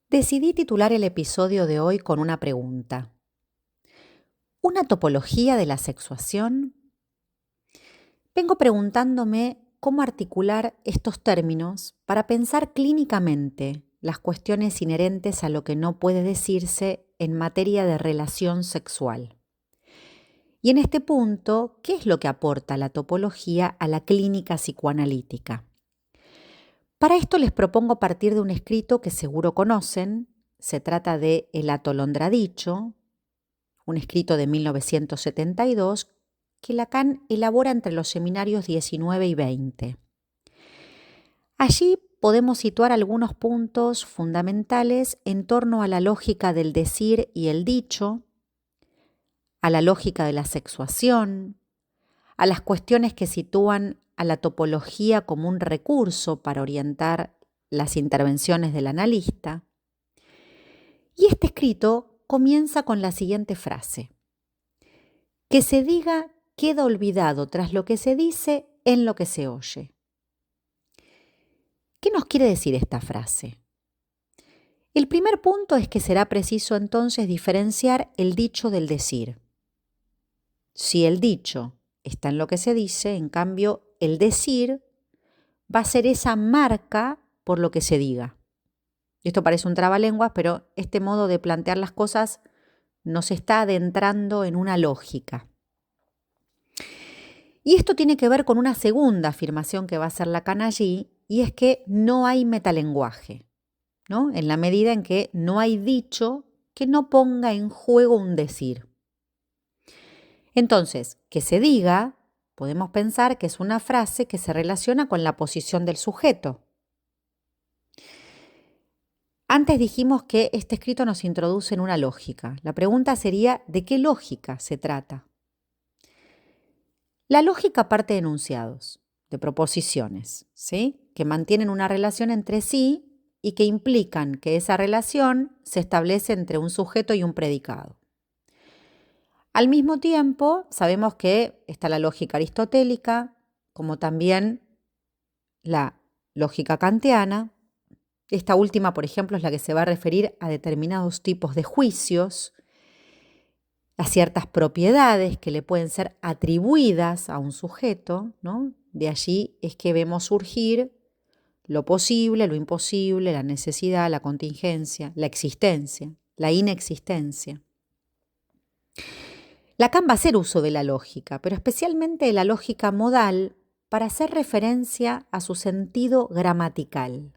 Decidí titular el episodio de hoy con una pregunta. ¿Una topología de la sexuación? Vengo preguntándome cómo articular estos términos para pensar clínicamente las cuestiones inherentes a lo que no puede decirse en materia de relación sexual. Y en este punto, ¿qué es lo que aporta la topología a la clínica psicoanalítica? Para esto les propongo partir de un escrito que seguro conocen. Se trata de El atolondradicho, un escrito de 1972 que Lacan elabora entre los seminarios 19 y 20. Allí podemos situar algunos puntos fundamentales en torno a la lógica del decir y el dicho, a la lógica de la sexuación, a las cuestiones que sitúan a la topología como un recurso para orientar las intervenciones del analista. Y este escrito comienza con la siguiente frase: que se diga queda olvidado tras lo que se dice en lo que se oye. ¿Qué nos quiere decir esta frase? El primer punto es que será preciso entonces diferenciar el dicho del decir. Si el dicho está en lo que se dice, en cambio el decir va a ser esa marca por lo que se diga. Esto parece un trabalenguas, pero este modo de plantear las cosas nos está adentrando en una lógica. Y esto tiene que ver con una segunda afirmación que va a hacer Lacan allí, y es que no hay metalenguaje, ¿no? En la medida en que no hay dicho que no ponga en juego un decir. Entonces, que se diga, podemos pensar que es una frase que se relaciona con la posición del sujeto. Antes dijimos que este escrito nos introduce en una lógica. La pregunta sería, ¿de qué lógica se trata? La lógica parte de enunciados, de proposiciones, ¿sí? Que mantienen una relación entre sí y que implican que esa relación se establece entre un sujeto y un predicado. Al mismo tiempo, sabemos que está la lógica aristotélica, como también la lógica kantiana. Esta última, por ejemplo, es la que se va a referir a determinados tipos de juicios, a ciertas propiedades que le pueden ser atribuidas a un sujeto, ¿no? De allí es que vemos surgir lo posible, lo imposible, la necesidad, la contingencia, la existencia, la inexistencia. Lacan va a hacer uso de la lógica, pero especialmente de la lógica modal, para hacer referencia a su sentido gramatical.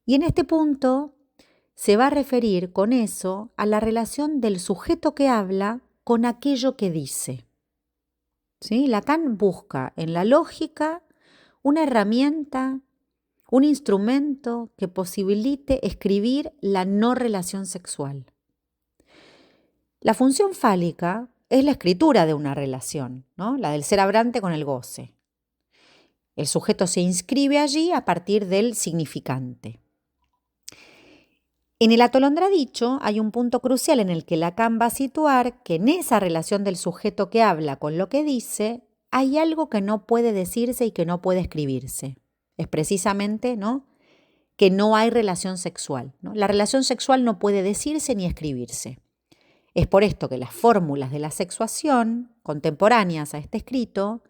Y en este punto se va a referir con eso a la relación del sujeto que habla con aquello que dice. ¿Sí? Lacan busca en la lógica una herramienta, un instrumento que posibilite escribir la no relación sexual. La función fálica es la escritura de una relación, ¿no? La del ser hablante con el goce. El sujeto se inscribe allí a partir del significante. En el atolondradicho hay un punto crucial en el que Lacan va a situar que en esa relación del sujeto que habla con lo que dice hay algo que no puede decirse y que no puede escribirse. Es precisamente, ¿no?, que no hay relación sexual, ¿no? La relación sexual no puede decirse ni escribirse. Es por esto que las fórmulas de la sexuación, contemporáneas a este escrito,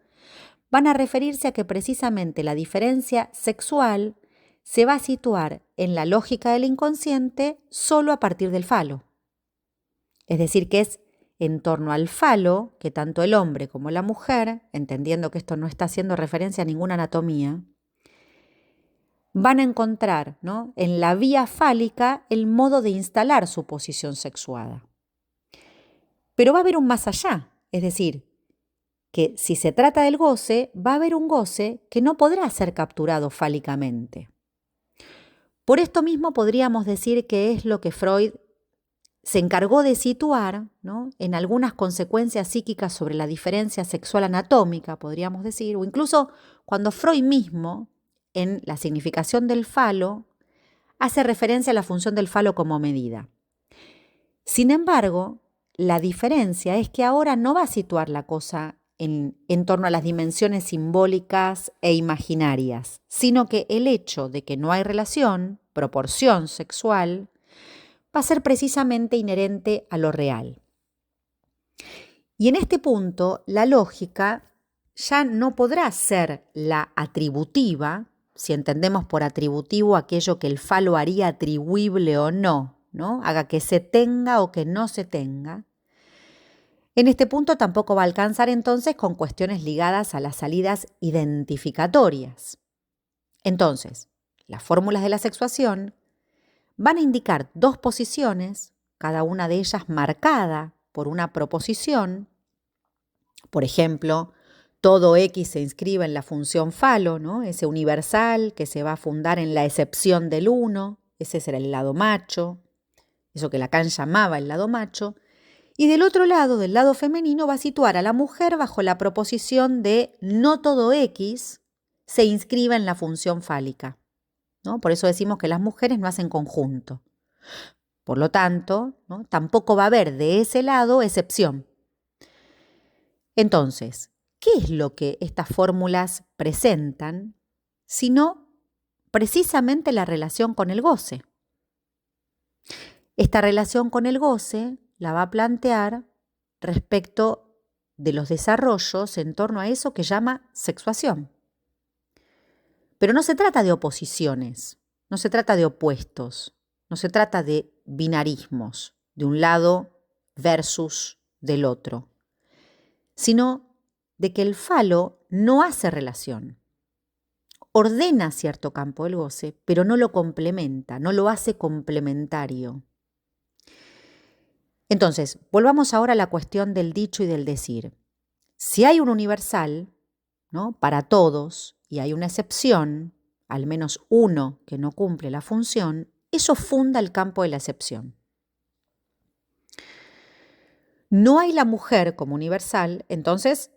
van a referirse a que precisamente la diferencia sexual se va a situar en la lógica del inconsciente solo a partir del falo. Es decir, que es en torno al falo que tanto el hombre como la mujer, entendiendo que esto no está haciendo referencia a ninguna anatomía, van a encontrar, ¿no?, en la vía fálica el modo de instalar su posición sexuada. Pero va a haber un más allá, es decir, que si se trata del goce, va a haber un goce que no podrá ser capturado fálicamente. Por esto mismo podríamos decir que es lo que Freud se encargó de situar, ¿no?, en algunas consecuencias psíquicas sobre la diferencia sexual anatómica, podríamos decir, o incluso cuando Freud mismo, en la significación del falo, hace referencia a la función del falo como medida. Sin embargo, la diferencia es que ahora no va a situar la cosa en torno a las dimensiones simbólicas e imaginarias, sino que el hecho de que no hay relación, proporción sexual, va a ser precisamente inherente a lo real. Y en este punto, la lógica ya no podrá ser la atributiva, si entendemos por atributivo aquello que el falo haría atribuible o no, ¿no? Haga que se tenga o que no se tenga. En este punto tampoco va a alcanzar entonces con cuestiones ligadas a las salidas identificatorias. Entonces, las fórmulas de la sexuación van a indicar dos posiciones, cada una de ellas marcada por una proposición. Por ejemplo, todo X se inscribe en la función falo, ¿no? Ese universal que se va a fundar en la excepción del uno, ese será el lado macho, eso que Lacan llamaba el lado macho. Y del otro lado, del lado femenino, va a situar a la mujer bajo la proposición de no todo X se inscriba en la función fálica, ¿no? Por eso decimos que las mujeres no hacen conjunto. Por lo tanto, ¿no? Tampoco va a haber de ese lado excepción. Entonces, ¿qué es lo que estas fórmulas presentan? Sino precisamente la relación con el goce. Esta relación con el goce la va a plantear respecto de los desarrollos en torno a eso que llama sexuación. Pero no se trata de oposiciones, no se trata de opuestos, no se trata de binarismos, de un lado versus del otro, sino de que el falo no hace relación. Ordena cierto campo del goce, pero no lo complementa, no lo hace complementario. Entonces, volvamos ahora a la cuestión del dicho y del decir. Si hay un universal, ¿no?, para todos, y hay una excepción, al menos uno que no cumple la función, eso funda el campo de la excepción. No hay la mujer como universal, entonces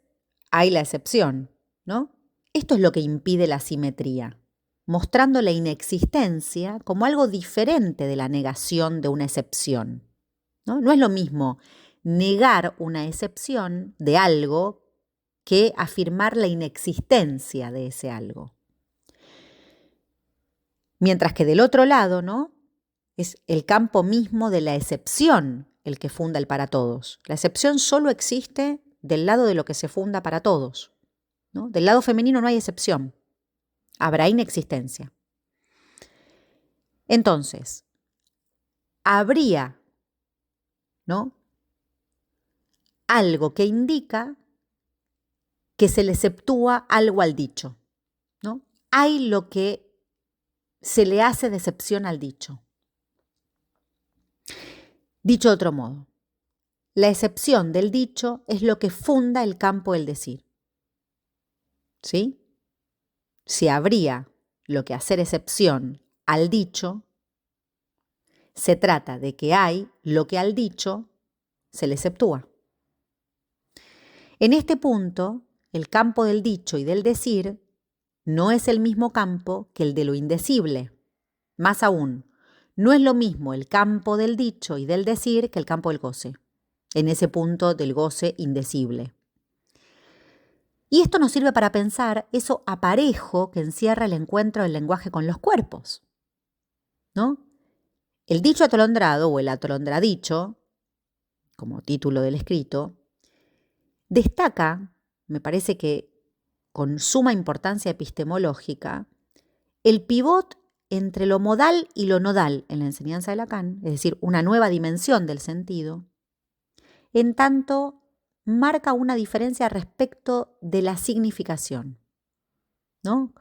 hay la excepción, ¿no? Esto es lo que impide la simetría, mostrando la inexistencia como algo diferente de la negación de una excepción, ¿no? No es lo mismo negar una excepción de algo que afirmar la inexistencia de ese algo. Mientras que del otro lado, ¿no?, es el campo mismo de la excepción el que funda el para todos. La excepción solo existe del lado de lo que se funda para todos, ¿no? Del lado femenino no hay excepción, habrá inexistencia. Entonces, habría, ¿no?, algo que indica que se le exceptúa algo al dicho, ¿no? Hay lo que se le hace de excepción al dicho. Dicho de otro modo, la excepción del dicho es lo que funda el campo del decir. ¿Sí? Si habría lo que hacer excepción al dicho, se trata de que hay lo que al dicho se le exceptúa. En este punto, el campo del dicho y del decir no es el mismo campo que el de lo indecible. Más aún, no es lo mismo el campo del dicho y del decir que el campo del goce, en ese punto del goce indecible. Y esto nos sirve para pensar eso aparejo que encierra el encuentro del lenguaje con los cuerpos, ¿no? El dicho atolondrado o el atolondradicho, como título del escrito, destaca, me parece que con suma importancia epistemológica, el pivot entre lo modal y lo nodal en la enseñanza de Lacan, es decir, una nueva dimensión del sentido, en tanto marca una diferencia respecto de la significación, ¿no?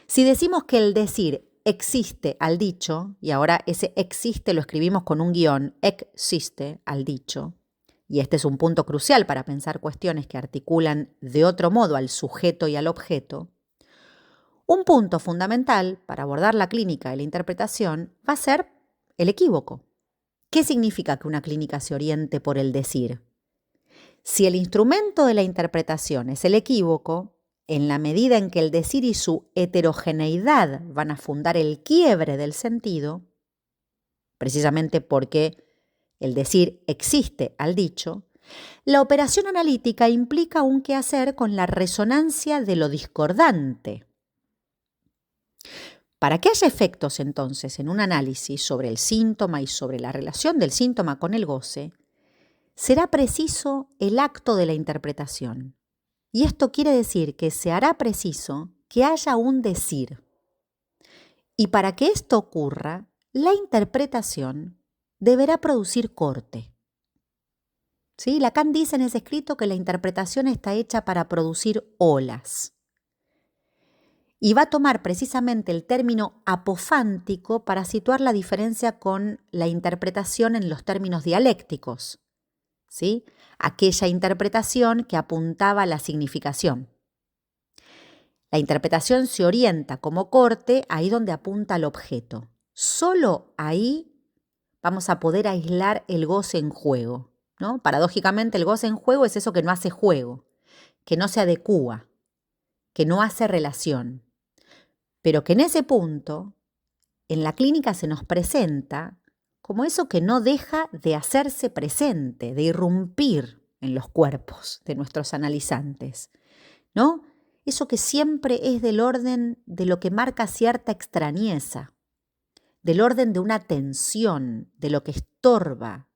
Si decimos que el decir existe al dicho, y ahora ese existe lo escribimos con un guión, existe al dicho, y este es un punto crucial para pensar cuestiones que articulan de otro modo al sujeto y al objeto, un punto fundamental para abordar la clínica y la interpretación va a ser el equívoco. ¿Qué significa que una clínica se oriente por el decir? Si el instrumento de la interpretación es el equívoco, en la medida en que el decir y su heterogeneidad van a fundar el quiebre del sentido, precisamente porque el decir existe al dicho, La operación analítica implica un quehacer con la resonancia de lo discordante. Para que haya efectos entonces en un análisis sobre el síntoma y sobre la relación del síntoma con el goce, será preciso el acto de la interpretación. Y esto quiere decir que se hará preciso que haya un decir. Y para que esto ocurra, la interpretación deberá producir corte. ¿Sí? Lacan dice en ese escrito que la interpretación está hecha para producir olas. Y va a tomar precisamente el término apofántico para situar la diferencia con la interpretación en los términos dialécticos, ¿sí? Aquella interpretación que apuntaba a la significación. La interpretación se orienta como corte ahí donde apunta al objeto. Solo ahí vamos a poder aislar el goce en juego, ¿no? Paradójicamente, el goce en juego es eso que no hace juego, que no se adecúa, que no hace relación. Pero que en ese punto, en la clínica se nos presenta como eso que no deja de hacerse presente, de irrumpir en los cuerpos de nuestros analizantes, ¿no? Eso que siempre es del orden de lo que marca cierta extrañeza, del orden de una tensión, de lo que estorba.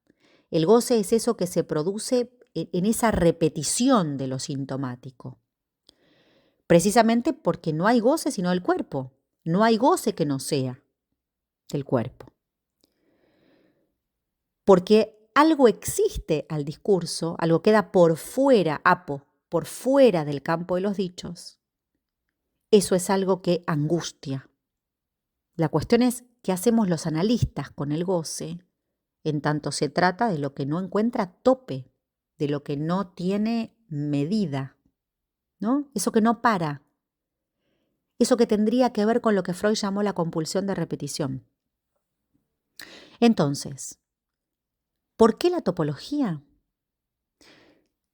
El goce es eso que se produce en esa repetición de lo sintomático. Precisamente porque no hay goce sino del cuerpo. No hay goce que no sea del cuerpo. Porque algo existe al discurso, algo queda por fuera, por fuera del campo de los dichos. Eso es algo que angustia. La cuestión es qué hacemos los analistas con el goce, en tanto se trata de lo que no encuentra tope, de lo que no tiene medida, ¿no? Eso que no para. Eso que tendría que ver con lo que Freud llamó la compulsión de repetición. Entonces, ¿por qué la topología?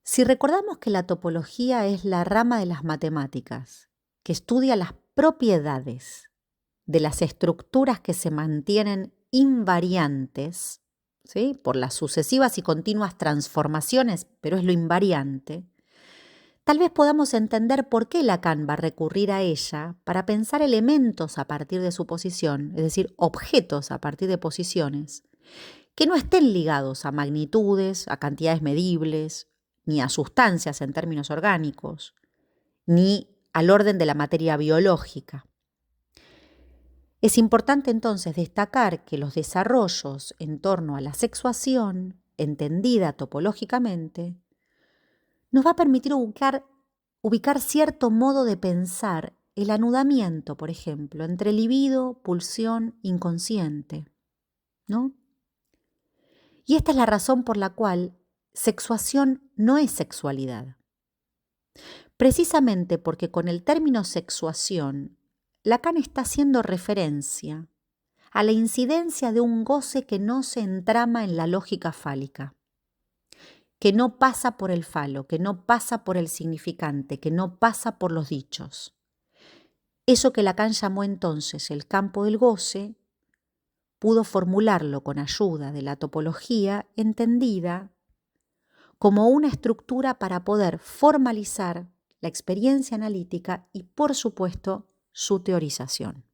Si recordamos que la topología es la rama de las matemáticas que estudia las propiedades de las estructuras que se mantienen invariantes, ¿sí? Por las sucesivas y continuas transformaciones, pero es lo invariante, tal vez podamos entender por qué Lacan va a recurrir a ella para pensar elementos a partir de su posición, es decir, objetos a partir de posiciones, que no estén ligados a magnitudes, a cantidades medibles, ni a sustancias en términos orgánicos, ni al orden de la materia biológica. Es importante entonces destacar que los desarrollos en torno a la sexuación, entendida topológicamente, nos va a permitir ubicar cierto modo de pensar el anudamiento, por ejemplo, entre libido, pulsión, inconsciente, ¿no? Y esta es la razón por la cual sexuación no es sexualidad. Precisamente porque con el término sexuación, Lacan está haciendo referencia a la incidencia de un goce que no se entrama en la lógica fálica, que no pasa por el falo, que no pasa por el significante, que no pasa por los dichos. Eso que Lacan llamó entonces el campo del goce, pudo formularlo con ayuda de la topología entendida como una estructura para poder formalizar la experiencia analítica y, por supuesto, su teorización.